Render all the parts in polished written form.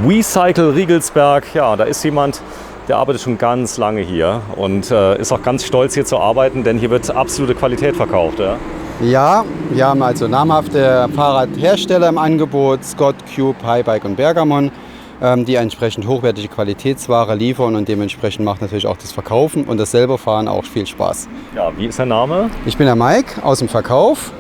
WeCycle Riegelsberg, ja, da ist jemand, der arbeitet schon ganz lange hier und ist auch ganz stolz hier zu arbeiten, denn hier wird absolute Qualität verkauft. Ja, ja, wir haben also namhafte Fahrradhersteller im Angebot, Scott, Cube, Highbike und Bergamon, die entsprechend hochwertige Qualitätsware liefern und dementsprechend macht natürlich auch das Verkaufen und das selber Fahren auch viel Spaß. Ja, wie ist der Name? Ich bin der Mike aus dem Verkauf.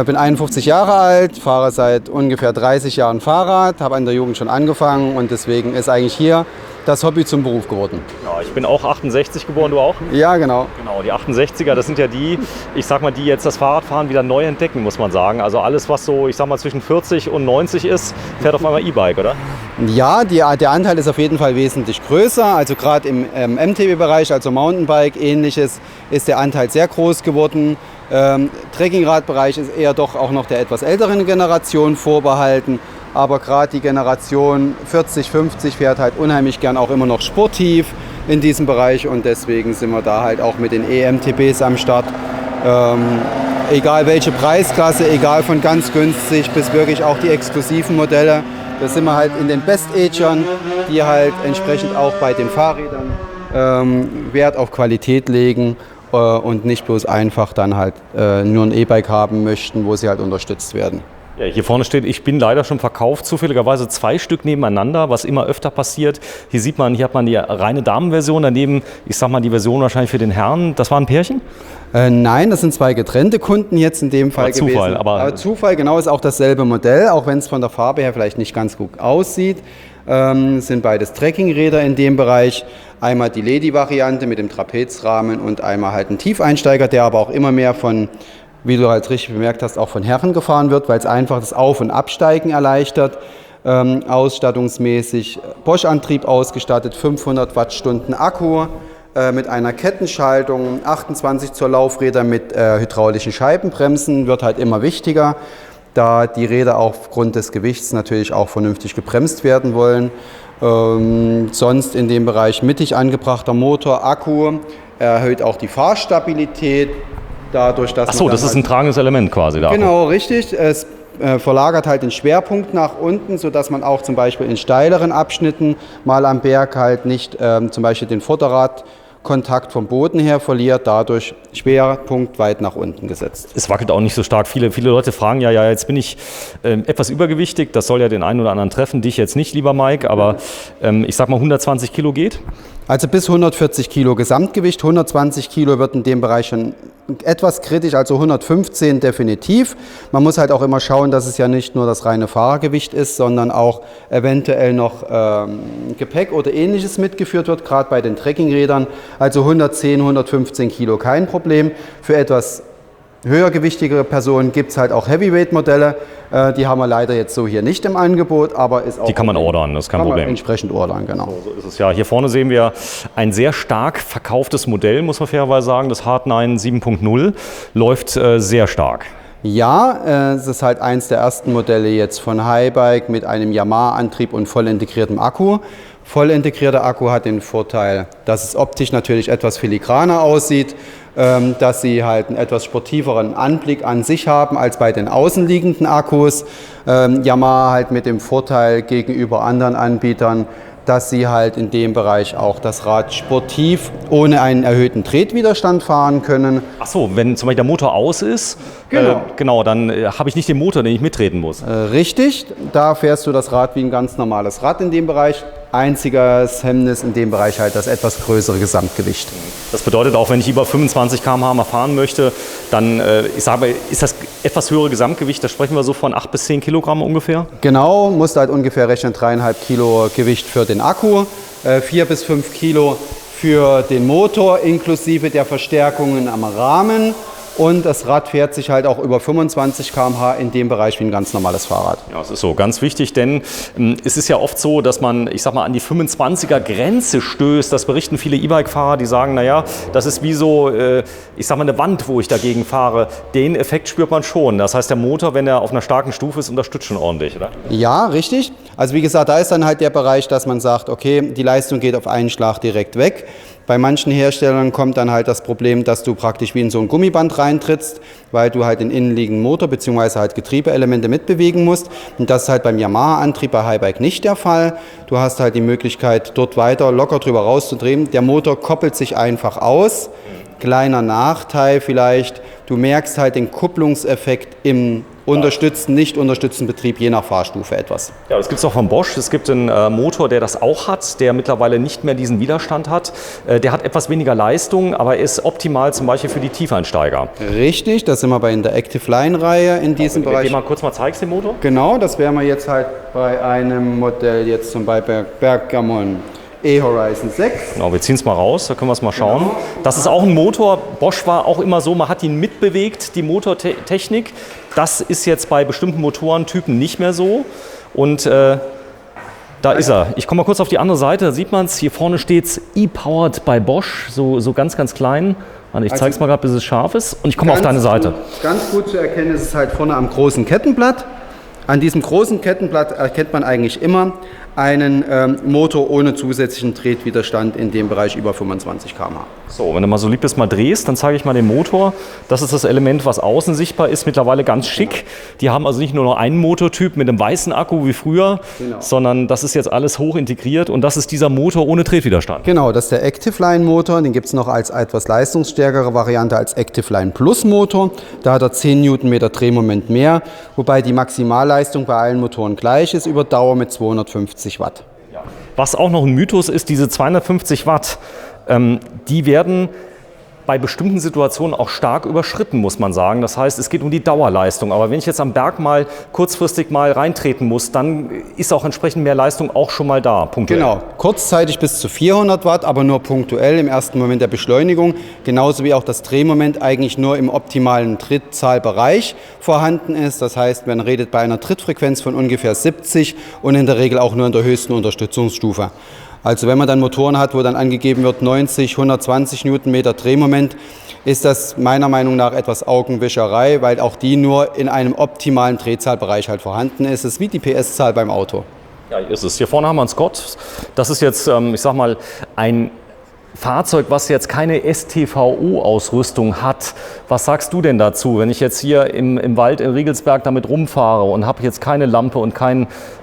Bin 51 Jahre alt, fahre seit ungefähr 30 Jahren Fahrrad, habe in der Jugend schon angefangen und deswegen ist eigentlich hier das Hobby zum Beruf geworden. Ja, ich bin auch 68 geboren, du auch? Ja, genau. Genau, die 68er, das sind ja die, ich sag mal, die jetzt das Fahrradfahren wieder neu entdecken, muss man sagen. Also alles, was so, ich sag mal, zwischen 40 und 90 ist, fährt auf einmal E-Bike, oder? Ja, der Anteil ist auf jeden Fall wesentlich größer. Also gerade im MTB-Bereich, also Mountainbike, ähnliches, ist der Anteil sehr groß geworden. Trekkingradbereich ist eher doch auch noch der etwas älteren Generation vorbehalten. Aber gerade die Generation 40, 50 fährt halt unheimlich gern auch immer noch sportiv in diesem Bereich. Und deswegen sind wir da halt auch mit den EMTBs am Start. Egal welche Preisklasse, egal von ganz günstig bis wirklich auch die exklusiven Modelle. Da sind wir halt in den Best-Agern, die halt entsprechend auch bei den Fahrrädern Wert auf Qualität legen und nicht bloß einfach dann halt nur ein E-Bike haben möchten, wo sie halt unterstützt werden. Ja, hier vorne steht, ich bin leider schon verkauft, zufälligerweise 2 Stück nebeneinander, was immer öfter passiert. Hier sieht man, hier hat man die reine Damenversion, daneben, ich sag mal, die Version wahrscheinlich für den Herrn. Das war ein Pärchen? Nein, das sind 2 getrennte Kunden jetzt in dem Fall gewesen. Zufall, aber Zufall, genau, ist auch dasselbe Modell, auch wenn es von der Farbe her vielleicht nicht ganz gut aussieht. Sind beides Trekkingräder in dem Bereich. Einmal die Lady-Variante mit dem Trapezrahmen und einmal halt ein Tiefeinsteiger, der aber auch immer mehr von, wie du halt richtig bemerkt hast, auch von Herren gefahren wird, weil es einfach das Auf- und Absteigen erleichtert. Ausstattungsmäßig Bosch-Antrieb ausgestattet, 500 Wattstunden Akku mit einer Kettenschaltung, 28 Zoll Laufräder mit hydraulischen Scheibenbremsen, wird halt immer wichtiger, da die Räder aufgrund des Gewichts natürlich auch vernünftig gebremst werden wollen. Sonst in dem Bereich mittig angebrachter Motor, Akku, erhöht auch die Fahrstabilität. Dadurch, dass Achso, das ist ein tragendes Element quasi da. Genau, richtig. Es verlagert halt den Schwerpunkt nach unten, sodass man auch zum Beispiel in steileren Abschnitten mal am Berg halt nicht zum Beispiel den Vorderradkontakt vom Boden her verliert, dadurch Schwerpunkt weit nach unten gesetzt. Es wackelt auch nicht so stark. Viele Leute fragen ja, jetzt bin ich etwas übergewichtig, das soll ja den einen oder anderen treffen, dich jetzt nicht, lieber Mike, aber ich sag mal 120 Kilo geht? Also bis 140 Kilo Gesamtgewicht, 120 Kilo wird in dem Bereich schon etwas kritisch, also 115 definitiv. Man muss halt auch immer schauen, dass es ja nicht nur das reine Fahrergewicht ist, sondern auch eventuell noch Gepäck oder ähnliches mitgeführt wird, gerade bei den Trekkingrädern. Also 110, 115 Kilo kein Problem. Für etwas höhergewichtigere Personen gibt es halt auch Heavyweight-Modelle. Die haben wir leider jetzt so hier nicht im Angebot, aber ist auch. Die kann man ordern, das ist kein Problem. Entsprechend ordern, genau. So ist es ja. Hier vorne sehen wir ein sehr stark verkauftes Modell, muss man fairerweise sagen. Das Hard9 7.0 läuft sehr stark. Ja, es ist halt eins der ersten Modelle jetzt von Highbike mit einem Yamaha-Antrieb und voll integriertem Akku. Voll integrierter Akku hat den Vorteil, dass es optisch natürlich etwas filigraner aussieht, dass sie halt einen etwas sportiveren Anblick an sich haben als bei den außenliegenden Akkus. Yamaha halt mit dem Vorteil gegenüber anderen Anbietern, dass sie halt in dem Bereich auch das Rad sportiv ohne einen erhöhten Tretwiderstand fahren können. Ach so, wenn zum Beispiel der Motor aus ist, genau, dann habe ich nicht den Motor, den ich mittreten muss. Richtig, da fährst du das Rad wie ein ganz normales Rad in dem Bereich. Einziges Hemmnis in dem Bereich halt das etwas größere Gesamtgewicht. Das bedeutet auch, wenn ich über 25 km/h mal fahren möchte, dann ich sage, ist das etwas höhere Gesamtgewicht, da sprechen wir so von 8 bis 10 Kilogramm ungefähr? Genau, musst halt ungefähr rechnen 3,5 Kilo Gewicht für den Akku, 4 bis 5 Kilo für den Motor inklusive der Verstärkungen am Rahmen. Und das Rad fährt sich halt auch über 25 km/h in dem Bereich wie ein ganz normales Fahrrad. Ja, das ist so ganz wichtig, denn es ist ja oft so, dass man, ich sag mal, an die 25er Grenze stößt. Das berichten viele E-Bike-Fahrer, die sagen, naja, das ist wie so, ich sag mal, eine Wand, wo ich dagegen fahre. Den Effekt spürt man schon. Das heißt, der Motor, wenn er auf einer starken Stufe ist, unterstützt schon ordentlich, oder? Ja, richtig. Also wie gesagt, da ist dann halt der Bereich, dass man sagt, okay, die Leistung geht auf einen Schlag direkt weg. Bei manchen Herstellern kommt dann halt das Problem, dass du praktisch wie in so ein Gummiband reintrittst, weil du halt den innenliegenden Motor bzw. halt Getriebeelemente mitbewegen musst. Und das ist halt beim Yamaha-Antrieb bei Highbike nicht der Fall. Du hast halt die Möglichkeit, dort weiter locker drüber rauszudrehen. Der Motor koppelt sich einfach aus. Kleiner Nachteil vielleicht, du merkst halt den Kupplungseffekt im nicht unterstützten Betrieb, je nach Fahrstufe etwas. Ja, das gibt es auch von Bosch. Es gibt einen Motor, der das auch hat, der mittlerweile nicht mehr diesen Widerstand hat. Der hat etwas weniger Leistung, aber ist optimal zum Beispiel für die Tiefeinsteiger. Richtig, das sind wir bei in der Active Line-Reihe in diesem Bereich. Wenn du mal kurz zeigst, den Motor. Genau, das wären wir jetzt halt bei einem Modell, jetzt zum Beispiel Bergamon E-Horizon 6. Genau, wir ziehen es mal raus, da können wir es mal schauen. Genau. Das ist auch ein Motor. Bosch war auch immer so, man hat ihn mitbewegt, die Motortechnik. Das ist jetzt bei bestimmten Motorentypen nicht mehr so. Und da ist er. Ich komme mal kurz auf die andere Seite, da sieht man es. Hier vorne steht es E-Powered bei Bosch, so ganz, ganz klein. Ich zeige es mal gerade, bis es scharf ist. Und ich komme auf deine Seite. Ganz gut zu erkennen ist es halt vorne am großen Kettenblatt. An diesem großen Kettenblatt erkennt man eigentlich immer einen Motor ohne zusätzlichen Tretwiderstand in dem Bereich über 25 km/h. So, wenn du mal so lieb bist, mal drehst, dann zeige ich mal den Motor. Das ist das Element, was außen sichtbar ist, mittlerweile ganz schick. Die haben also nicht nur noch einen Motortyp mit einem weißen Akku wie früher, sondern das ist jetzt alles hoch integriert und das ist dieser Motor ohne Tretwiderstand. Genau, das ist der Active Line Motor, den gibt es noch als etwas leistungsstärkere Variante als Active Line Plus Motor. Da hat er 10 Newtonmeter Drehmoment mehr, wobei die Maximalleistung bei allen Motoren gleich ist, über Dauer mit 250 Watt. Was auch noch ein Mythos ist, diese 250 Watt, die werden bei bestimmten Situationen auch stark überschritten, muss man sagen. Das heißt, es geht um die Dauerleistung. Aber wenn ich jetzt am Berg mal kurzfristig mal reintreten muss, dann ist auch entsprechend mehr Leistung auch schon mal da, punktuell. Genau, kurzzeitig bis zu 400 Watt, aber nur punktuell im ersten Moment der Beschleunigung. Genauso wie auch das Drehmoment eigentlich nur im optimalen Trittzahlbereich vorhanden ist. Das heißt, man redet bei einer Trittfrequenz von ungefähr 70 und in der Regel auch nur in der höchsten Unterstützungsstufe. Also wenn man dann Motoren hat, wo dann angegeben wird 90, 120 Newtonmeter Drehmoment, ist das meiner Meinung nach etwas Augenwischerei, weil auch die nur in einem optimalen Drehzahlbereich halt vorhanden ist. Es ist wie die PS-Zahl beim Auto. Ja, ist es. Hier vorne haben wir einen Scott. Das ist jetzt, ich sag mal, ein Fahrzeug, was jetzt keine STVO-Ausrüstung hat. Was sagst du denn dazu, wenn ich jetzt hier im Wald in Riegelsberg damit rumfahre und habe jetzt keine Lampe und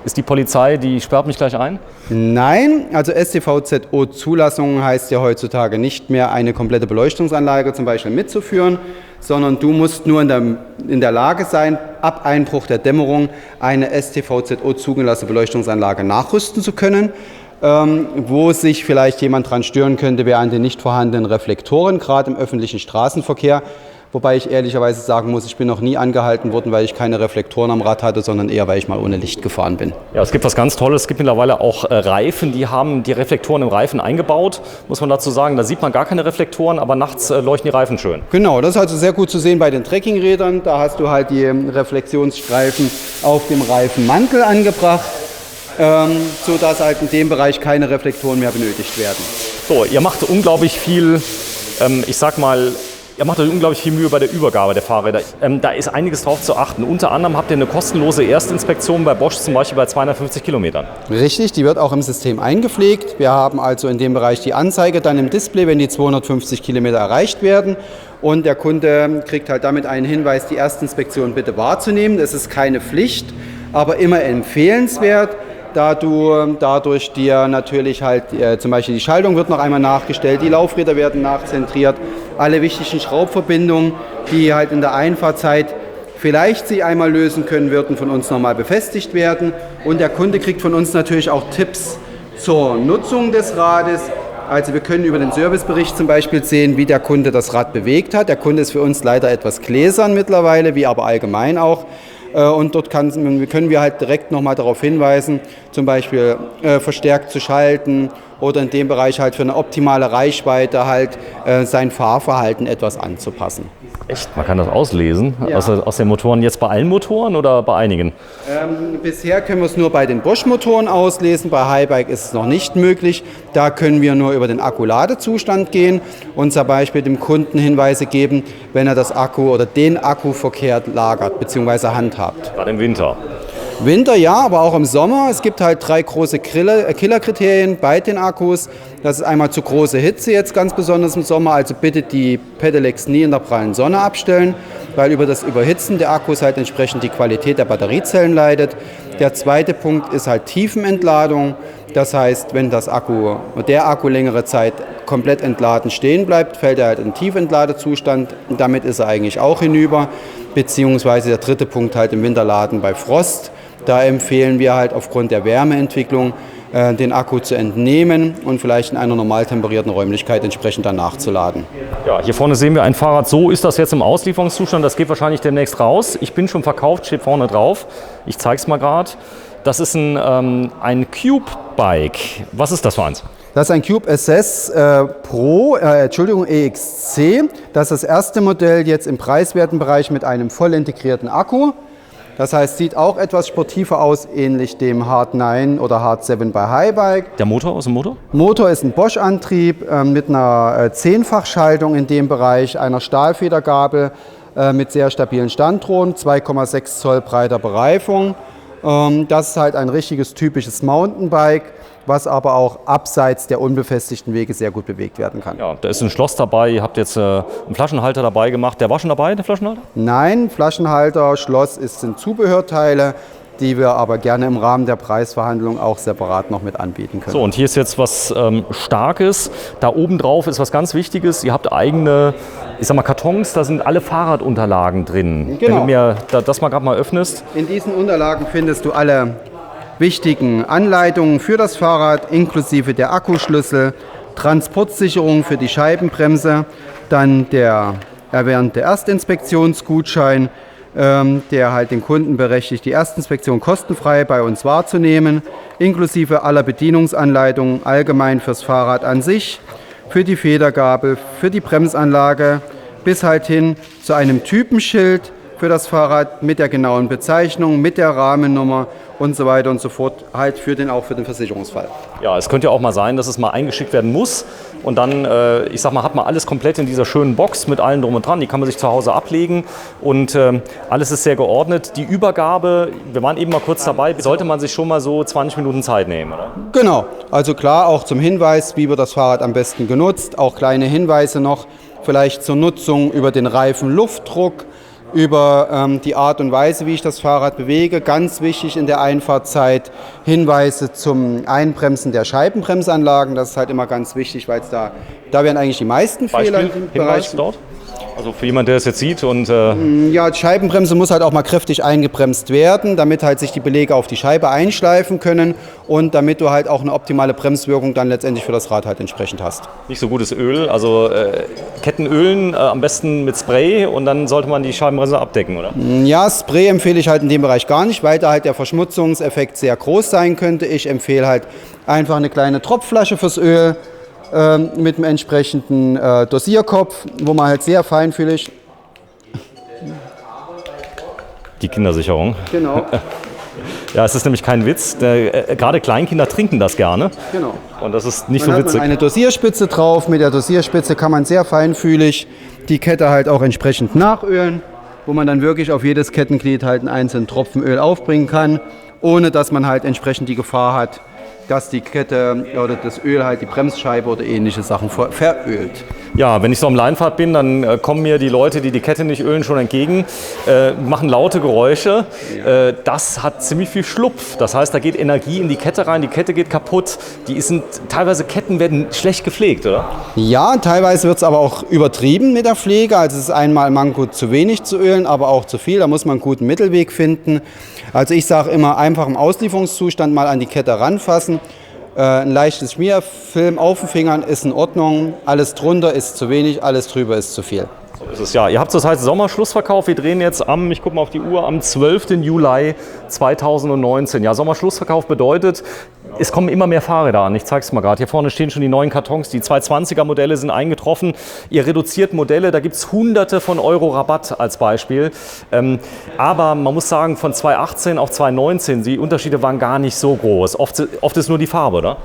ist die Polizei, die sperrt mich gleich ein? Nein, also STVZO-Zulassung heißt ja heutzutage nicht mehr eine komplette Beleuchtungsanlage zum Beispiel mitzuführen, sondern du musst nur in der Lage sein, ab Einbruch der Dämmerung eine STVZO zugelassene Beleuchtungsanlage nachrüsten zu können. Wo sich vielleicht jemand dran stören könnte, wäre an den nicht vorhandenen Reflektoren, gerade im öffentlichen Straßenverkehr. Wobei ich ehrlicherweise sagen muss, ich bin noch nie angehalten worden, weil ich keine Reflektoren am Rad hatte, sondern eher, weil ich mal ohne Licht gefahren bin. Ja, es gibt was ganz Tolles. Es gibt mittlerweile auch Reifen, die haben die Reflektoren im Reifen eingebaut. Muss man dazu sagen, da sieht man gar keine Reflektoren, aber nachts leuchten die Reifen schön. Genau, das ist also sehr gut zu sehen bei den Trekkingrädern. Da hast du halt die Reflexionsstreifen auf dem Reifenmantel angebracht, sodass halt in dem Bereich keine Reflektoren mehr benötigt werden. So, ihr macht unglaublich viel, ihr macht euch unglaublich viel Mühe bei der Übergabe der Fahrräder. Da ist einiges drauf zu achten. Unter anderem habt ihr eine kostenlose Erstinspektion bei Bosch, zum Beispiel bei 250 Kilometern. Richtig, die wird auch im System eingepflegt. Wir haben also in dem Bereich die Anzeige dann im Display, wenn die 250 Kilometer erreicht werden. Und der Kunde kriegt halt damit einen Hinweis, die Erstinspektion bitte wahrzunehmen. Das ist keine Pflicht, aber immer empfehlenswert, da du dadurch dir natürlich halt zum Beispiel die Schaltung wird noch einmal nachgestellt, die Laufräder werden nachzentriert, alle wichtigen Schraubverbindungen, die halt in der Einfahrzeit vielleicht sich einmal lösen können, würden von uns nochmal befestigt werden. Und der Kunde kriegt von uns natürlich auch Tipps zur Nutzung des Rades. Also wir können über den Servicebericht zum Beispiel sehen, wie der Kunde das Rad bewegt hat. Der Kunde ist für uns leider etwas gläsern mittlerweile, wie aber allgemein auch. Und dort können wir halt direkt nochmal darauf hinweisen, zum Beispiel verstärkt zu schalten oder in dem Bereich halt für eine optimale Reichweite halt sein Fahrverhalten etwas anzupassen. Echt? Man kann das auslesen? Ja. Aus den Motoren jetzt bei allen Motoren oder bei einigen? Bisher können wir es nur bei den Bosch-Motoren auslesen, bei Highbike ist es noch nicht möglich. Da können wir nur über den Akkuladezustand gehen und zum Beispiel dem Kunden Hinweise geben, wenn er das Akku oder den Akku verkehrt lagert bzw. handhabt. Gerade im Winter. Winter ja, aber auch im Sommer. Es gibt halt 3 große Killerkriterien bei den Akkus. Das ist einmal zu große Hitze jetzt ganz besonders im Sommer. Also bitte die Pedelecs nie in der prallen Sonne abstellen, weil über das Überhitzen der Akkus halt entsprechend die Qualität der Batteriezellen leidet. Der zweite Punkt ist halt Tiefenentladung. Das heißt, wenn der Akku längere Zeit komplett entladen stehen bleibt, fällt er halt in Tiefentladezustand. Und damit ist er eigentlich auch hinüber. Beziehungsweise der dritte Punkt halt im Winterladen bei Frost. Da empfehlen wir halt aufgrund der Wärmeentwicklung, den Akku zu entnehmen und vielleicht in einer normal temperierten Räumlichkeit entsprechend dann nachzuladen. Ja, hier vorne sehen wir ein Fahrrad, so ist das jetzt im Auslieferungszustand, das geht wahrscheinlich demnächst raus. Ich bin schon verkauft, steht vorne drauf. Ich zeige es mal gerade. Das ist ein Cube-Bike. Was ist das für eins? Das ist ein Cube SS Pro, EXC. Das ist das erste Modell jetzt im preiswerten Bereich mit einem voll integrierten Akku. Das heißt, sieht auch etwas sportiver aus, ähnlich dem Hard 9 oder Hard 7 bei Highbike. Der Motor ist ein Motor? Motor ist ein Bosch-Antrieb mit einer 10-fach-Schaltung in dem Bereich, einer Stahlfedergabel mit sehr stabilen Standrohren, 2,6 Zoll breiter Bereifung. Das ist halt ein richtiges typisches Mountainbike, was aber auch abseits der unbefestigten Wege sehr gut bewegt werden kann. Ja, da ist ein Schloss dabei, ihr habt jetzt einen Flaschenhalter dabei gemacht. Der war schon dabei, der Flaschenhalter? Nein, Flaschenhalter, Schloss sind Zubehörteile, die wir aber gerne im Rahmen der Preisverhandlung auch separat noch mit anbieten können. So, und hier ist jetzt was Starkes. Da oben drauf ist was ganz Wichtiges. Ihr habt eigene, ich sag mal, Kartons, da sind alle Fahrradunterlagen drin. Genau. Wenn du mir das mal gerade mal öffnest. In diesen Unterlagen findest du alle wichtigen Anleitungen für das Fahrrad, inklusive der Akkuschlüssel, Transportsicherung für die Scheibenbremse, dann der erwähnte Erstinspektionsgutschein, der halt den Kunden berechtigt, die Erstinspektion kostenfrei bei uns wahrzunehmen, inklusive aller Bedienungsanleitungen allgemein fürs Fahrrad an sich, für die Federgabel, für die Bremsanlage, bis halt hin zu einem Typenschild für das Fahrrad mit der genauen Bezeichnung, mit der Rahmennummer und so weiter und so fort, halt auch für den Versicherungsfall. Ja, es könnte ja auch mal sein, dass es mal eingeschickt werden muss und dann, ich sag mal, hat man alles komplett in dieser schönen Box mit allem drum und dran. Die kann man sich zu Hause ablegen und alles ist sehr geordnet. Die Übergabe, wir waren eben mal kurz dabei, sollte man sich schon mal so 20 Minuten Zeit nehmen, oder? Genau, also klar, auch zum Hinweis, wie wird das Fahrrad am besten genutzt, auch kleine Hinweise noch, vielleicht zur Nutzung über den Reifenluftdruck, über die Art und Weise, wie ich das Fahrrad bewege. Ganz wichtig in der Einfahrtzeit Hinweise zum Einbremsen der Scheibenbremsanlagen. Das ist halt immer ganz wichtig, weil da werden eigentlich die meisten Fehler in dem Bereich dort? Also für jemanden, der es jetzt sieht und... Ja, die Scheibenbremse muss halt auch mal kräftig eingebremst werden, damit halt sich die Belege auf die Scheibe einschleifen können und damit du halt auch eine optimale Bremswirkung dann letztendlich für das Rad halt entsprechend hast. Nicht so gutes Öl, also Kettenölen am besten mit Spray und dann sollte man die Scheibenbremse abdecken, oder? Ja, Spray empfehle ich halt in dem Bereich gar nicht, weil da halt der Verschmutzungseffekt sehr groß sein könnte. Ich empfehle halt einfach eine kleine Tropfflasche fürs Öl, mit dem entsprechenden Dosierkopf, wo man halt sehr feinfühlig... Die Kindersicherung. Genau. Ja, es ist nämlich kein Witz. Gerade Kleinkinder trinken das gerne. Genau. Und das ist nicht Dann so hat witzig. man eine Dosierspitze drauf. Mit der Dosierspitze kann man sehr feinfühlig die Kette halt auch entsprechend nachölen, wo man dann wirklich auf jedes Kettenglied halt einen einzelnen Tropfen Öl aufbringen kann, ohne dass man halt entsprechend die Gefahr hat, dass die Kette oder das Öl halt die Bremsscheibe oder ähnliche Sachen verölt. Ja, wenn ich so am Leinfahrt bin, dann kommen mir die Leute, die die Kette nicht ölen, schon entgegen, machen laute Geräusche. Das hat ziemlich viel Schlupf. Das heißt, da geht Energie in die Kette rein, die Kette geht kaputt. Teilweise Ketten werden schlecht gepflegt, oder? Ja, teilweise wird es aber auch übertrieben mit der Pflege. Also es ist einmal Manko zu wenig zu ölen, aber auch zu viel. Da muss man einen guten Mittelweg finden. Also ich sage immer, einfach im Auslieferungszustand mal an die Kette ranfassen. Ein leichtes Schmierfilm auf den Fingern ist in Ordnung. Alles drunter ist zu wenig, alles drüber ist zu viel. So ist es, ja. Ihr habt zurzeit Sommerschlussverkauf. Wir drehen jetzt ich gucke mal auf die Uhr, am 12. Juli 2019. Ja, Sommerschlussverkauf bedeutet, es kommen immer mehr Fahrräder an. Ich zeige es mal gerade. Hier vorne stehen schon die neuen Kartons. Die 220er Modelle sind eingetroffen. Ihr reduziert Modelle, da gibt es Hunderte von Euro Rabatt als Beispiel. Aber man muss sagen, von 2018 auf 2019, die Unterschiede waren gar nicht so groß. Oft ist nur die Farbe, oder?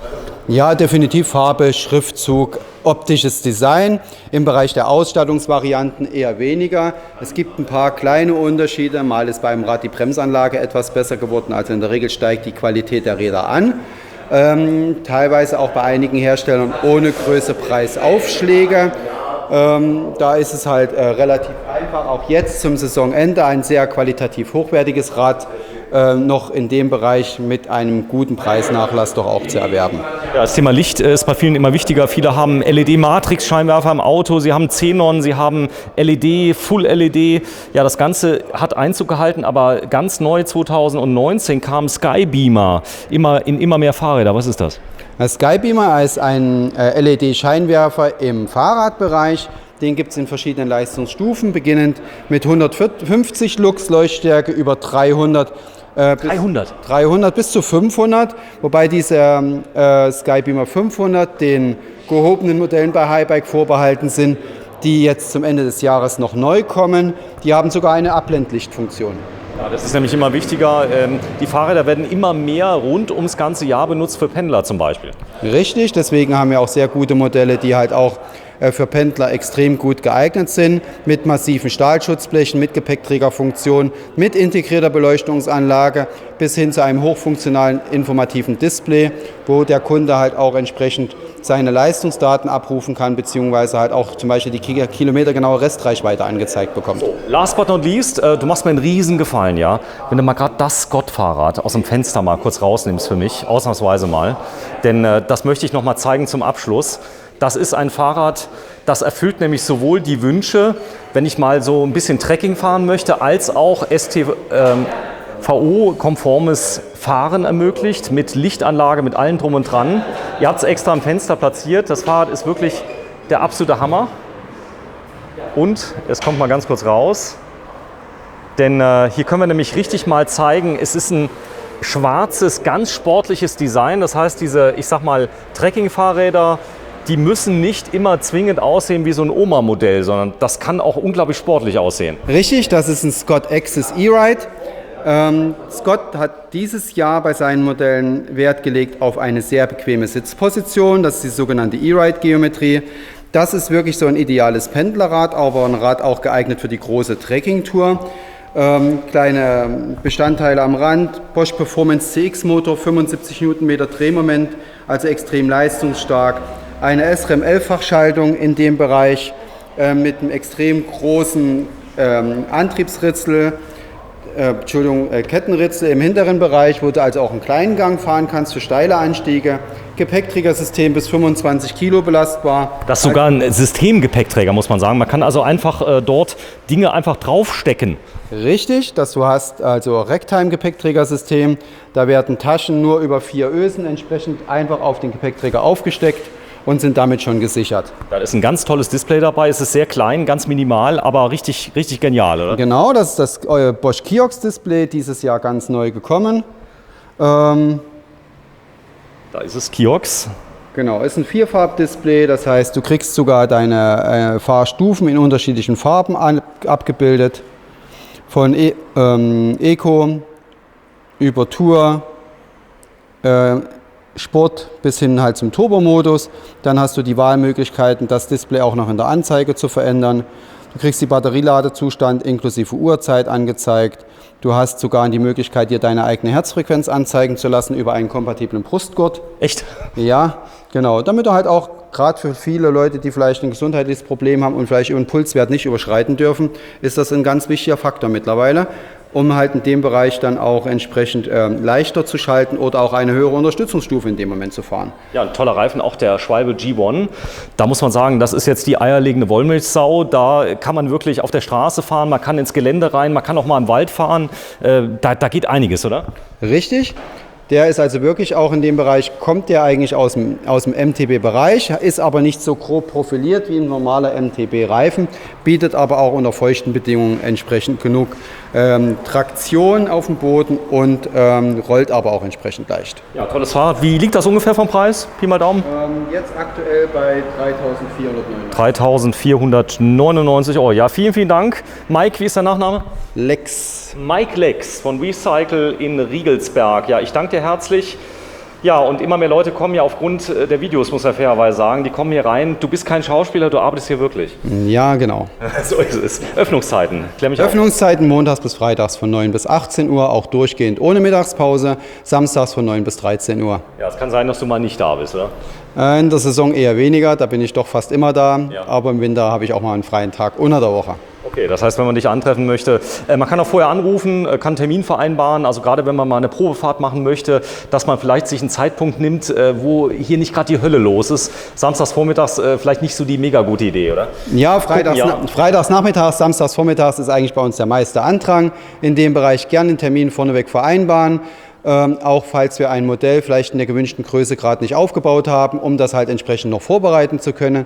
Ja, definitiv Farbe, Schriftzug, optisches Design. Im Bereich der Ausstattungsvarianten eher weniger. Es gibt ein paar kleine Unterschiede. Mal ist beim Rad die Bremsanlage etwas besser geworden. Also in der Regel steigt die Qualität der Räder an. Teilweise auch bei einigen Herstellern ohne größere Preisaufschläge. Da ist es halt relativ einfach, auch jetzt zum Saisonende ein sehr qualitativ hochwertiges Rad noch in dem Bereich mit einem guten Preisnachlass doch auch zu erwerben. Ja, das Thema Licht ist bei vielen immer wichtiger. Viele haben LED-Matrix-Scheinwerfer im Auto, sie haben Xenon, sie haben LED, Full-LED. Ja, das Ganze hat Einzug gehalten, aber ganz neu 2019 kam Skybeamer in immer mehr Fahrräder. Was ist das? Der Skybeamer ist ein LED-Scheinwerfer im Fahrradbereich. Den gibt es in verschiedenen Leistungsstufen, beginnend mit 150 Lux Leuchtstärke über 300 bis zu 500, wobei dieser Skybeamer 500 den gehobenen Modellen bei Highbike vorbehalten sind, die jetzt zum Ende des Jahres noch neu kommen. Die haben sogar eine Abblendlichtfunktion. Ja, das ist nämlich immer wichtiger. Die Fahrräder werden immer mehr rund ums ganze Jahr benutzt, für Pendler zum Beispiel. Richtig, deswegen haben wir auch sehr gute Modelle, die halt auch für Pendler extrem gut geeignet sind, mit massiven Stahlschutzblechen, mit Gepäckträgerfunktion, mit integrierter Beleuchtungsanlage bis hin zu einem hochfunktionalen informativen Display, wo der Kunde halt auch entsprechend seine Leistungsdaten abrufen kann, beziehungsweise halt auch zum Beispiel die kilometergenaue Restreichweite angezeigt bekommt. Last but not least, du machst mir einen riesen Gefallen, ja? Wenn du mal gerade das Scott-Fahrrad aus dem Fenster mal kurz rausnimmst für mich, ausnahmsweise mal, denn das möchte ich noch mal zeigen zum Abschluss. Das ist ein Fahrrad, das erfüllt nämlich sowohl die Wünsche, wenn ich mal so ein bisschen Trekking fahren möchte, als auch STVO-konformes Fahren ermöglicht, mit Lichtanlage, mit allem drum und dran. Ihr habt es extra am Fenster platziert. Das Fahrrad ist wirklich der absolute Hammer. Und es kommt mal ganz kurz raus, denn hier können wir nämlich richtig mal zeigen, es ist ein schwarzes, ganz sportliches Design. Das heißt, diese, ich sag mal, Trekking-Fahrräder, die müssen nicht immer zwingend aussehen wie so ein Oma-Modell, sondern das kann auch unglaublich sportlich aussehen. Richtig, das ist ein Scott Axis E-Ride. Scott hat dieses Jahr bei seinen Modellen Wert gelegt auf eine sehr bequeme Sitzposition. Das ist die sogenannte E-Ride-Geometrie. Das ist wirklich so ein ideales Pendlerrad, aber ein Rad auch geeignet für die große Trekking-Tour. Kleine Bestandteile am Rand, Bosch Performance CX Motor, 75 Newtonmeter Drehmoment, also extrem leistungsstark. Eine SRAM 11-fachschaltung in dem Bereich mit einem extrem großen Antriebsritzel, Kettenritzel im hinteren Bereich, wo du also auch einen kleinen Gang fahren kannst für steile Anstiege. Gepäckträgersystem bis 25 Kilo belastbar. Das ist sogar ein Systemgepäckträger, muss man sagen. Man kann also einfach dort Dinge einfach draufstecken. Richtig, dass du hast also Ragtime-Gepäckträgersystem. Da werden Taschen nur über 4 Ösen entsprechend einfach auf den Gepäckträger aufgesteckt und sind damit schon gesichert. Da ist ein ganz tolles Display dabei. Es ist sehr klein, ganz minimal, aber richtig, richtig genial, oder? Genau, das ist das Bosch Kiox Display, dieses Jahr ganz neu gekommen. Da ist es, Kiox. Genau, ist ein Vierfarb-Display, das heißt, du kriegst sogar deine Fahrstufen in unterschiedlichen Farben abgebildet. Von Eco über Tour, Sport bis hin halt zum Turbo-Modus. Dann hast du die Wahlmöglichkeiten, das Display auch noch in der Anzeige zu verändern. Du kriegst die Batterieladezustand inklusive Uhrzeit angezeigt. Du hast sogar die Möglichkeit, dir deine eigene Herzfrequenz anzeigen zu lassen über einen kompatiblen Brustgurt. Echt? Ja, genau. Damit du halt auch gerade für viele Leute, die vielleicht ein gesundheitliches Problem haben und vielleicht ihren Pulswert nicht überschreiten dürfen, ist das ein ganz wichtiger Faktor mittlerweile, um halt in dem Bereich dann auch entsprechend leichter zu schalten oder auch eine höhere Unterstützungsstufe in dem Moment zu fahren. Ja, ein toller Reifen, auch der Schwalbe G1. Da muss man sagen, das ist jetzt die eierlegende Wollmilchsau. Da kann man wirklich auf der Straße fahren, man kann ins Gelände rein, man kann auch mal im Wald fahren. Da geht einiges, oder? Richtig. Der ist also wirklich auch in dem Bereich, kommt der eigentlich aus dem MTB-Bereich, ist aber nicht so grob profiliert wie ein normaler MTB-Reifen, bietet aber auch unter feuchten Bedingungen entsprechend genug Traktion auf dem Boden und rollt aber auch entsprechend leicht. Ja, tolles Fahrrad. Wie liegt das ungefähr vom Preis? Pi mal Daumen? Jetzt aktuell bei 3.499 €. Ja, vielen, vielen Dank. Mike, wie ist der Nachname? Lex. Mike Lex von Recycle in Riegelsberg. Ja, ich danke dir herzlich. Ja, und immer mehr Leute kommen ja aufgrund der Videos, muss man fairerweise sagen, die kommen hier rein. Du bist kein Schauspieler, du arbeitest hier wirklich. Ja, genau. So ist es. Öffnungszeiten, klär mich auf. Öffnungszeiten montags bis freitags von 9 bis 18 Uhr, auch durchgehend ohne Mittagspause, samstags von 9 bis 13 Uhr. Ja, es kann sein, dass du mal nicht da bist, oder? In der Saison eher weniger, da bin ich doch fast immer da, Ja. aber im Winter habe ich auch mal einen freien Tag unter der Woche. Okay, das heißt, wenn man dich antreffen möchte, man kann auch vorher anrufen, kann einen Termin vereinbaren, also gerade wenn man mal eine Probefahrt machen möchte, dass man vielleicht sich einen Zeitpunkt nimmt, wo hier nicht gerade die Hölle los ist. Samstags vormittags vielleicht nicht so die mega gute Idee, oder? Ja, freitags nachmittags, samstags vormittags ist eigentlich bei uns der meiste Andrang. In dem Bereich gerne einen Termin vorneweg vereinbaren. Auch falls wir ein Modell vielleicht in der gewünschten Größe gerade nicht aufgebaut haben, um das halt entsprechend noch vorbereiten zu können.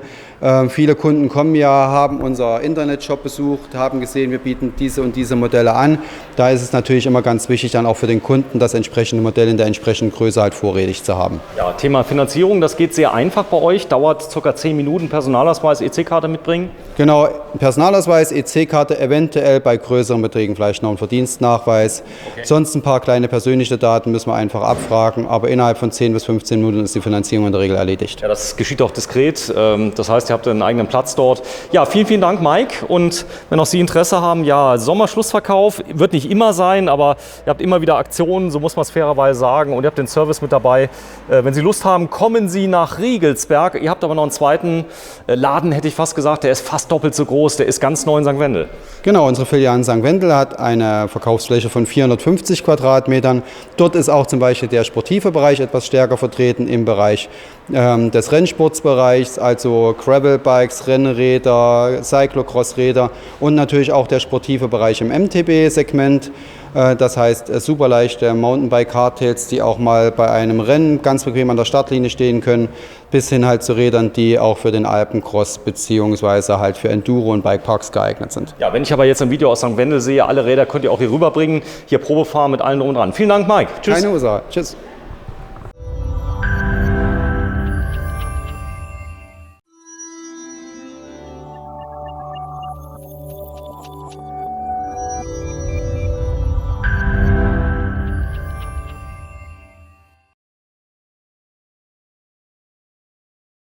Viele Kunden kommen ja, haben unser Internetshop besucht, haben gesehen, wir bieten diese und diese Modelle an. Da ist es natürlich immer ganz wichtig, dann auch für den Kunden das entsprechende Modell in der entsprechenden Größe halt vorrätig zu haben. Ja, Thema Finanzierung, das geht sehr einfach bei euch, dauert ca. 10 Minuten, Personalausweis, EC-Karte mitbringen. Genau, Personalausweis, EC-Karte, eventuell bei größeren Beträgen vielleicht noch ein Verdienstnachweis. Okay. Sonst ein paar kleine persönliche Daten müssen wir einfach abfragen, aber innerhalb von 10 bis 15 Minuten ist die Finanzierung in der Regel erledigt. Ja, das geschieht auch diskret, das heißt, ihr habt einen eigenen Platz dort. Ja, vielen, vielen Dank, Mike, und wenn auch Sie Interesse haben, ja, Sommerschlussverkauf wird nicht immer sein, aber ihr habt immer wieder Aktionen, so muss man es fairerweise sagen, und ihr habt den Service mit dabei. Wenn Sie Lust haben, kommen Sie nach Riegelsberg. Ihr habt aber noch einen zweiten Laden, hätte ich fast gesagt, der ist fast doppelt so groß, der ist ganz neu in St. Wendel. Genau, unsere Filiale in St. Wendel hat eine Verkaufsfläche von 450 Quadratmetern. Dort ist auch zum Beispiel der sportive Bereich etwas stärker vertreten im Bereich des Rennsportsbereichs, also Gravelbikes, Rennräder, Cyclocross-Räder und natürlich auch der sportive Bereich im MTB-Segment. Das heißt super leichte Mountainbike-Hardtails, die auch mal bei einem Rennen ganz bequem an der Startlinie stehen können, bis hin halt zu Rädern, die auch für den Alpencross bzw. halt für Enduro und Bikeparks geeignet sind. Ja, wenn ich aber jetzt ein Video aus St. Wendel sehe, alle Räder könnt ihr auch hier rüberbringen, hier Probefahren mit allen drum und dran. Vielen Dank, Mike. Tschüss. Keine Ursache. Tschüss.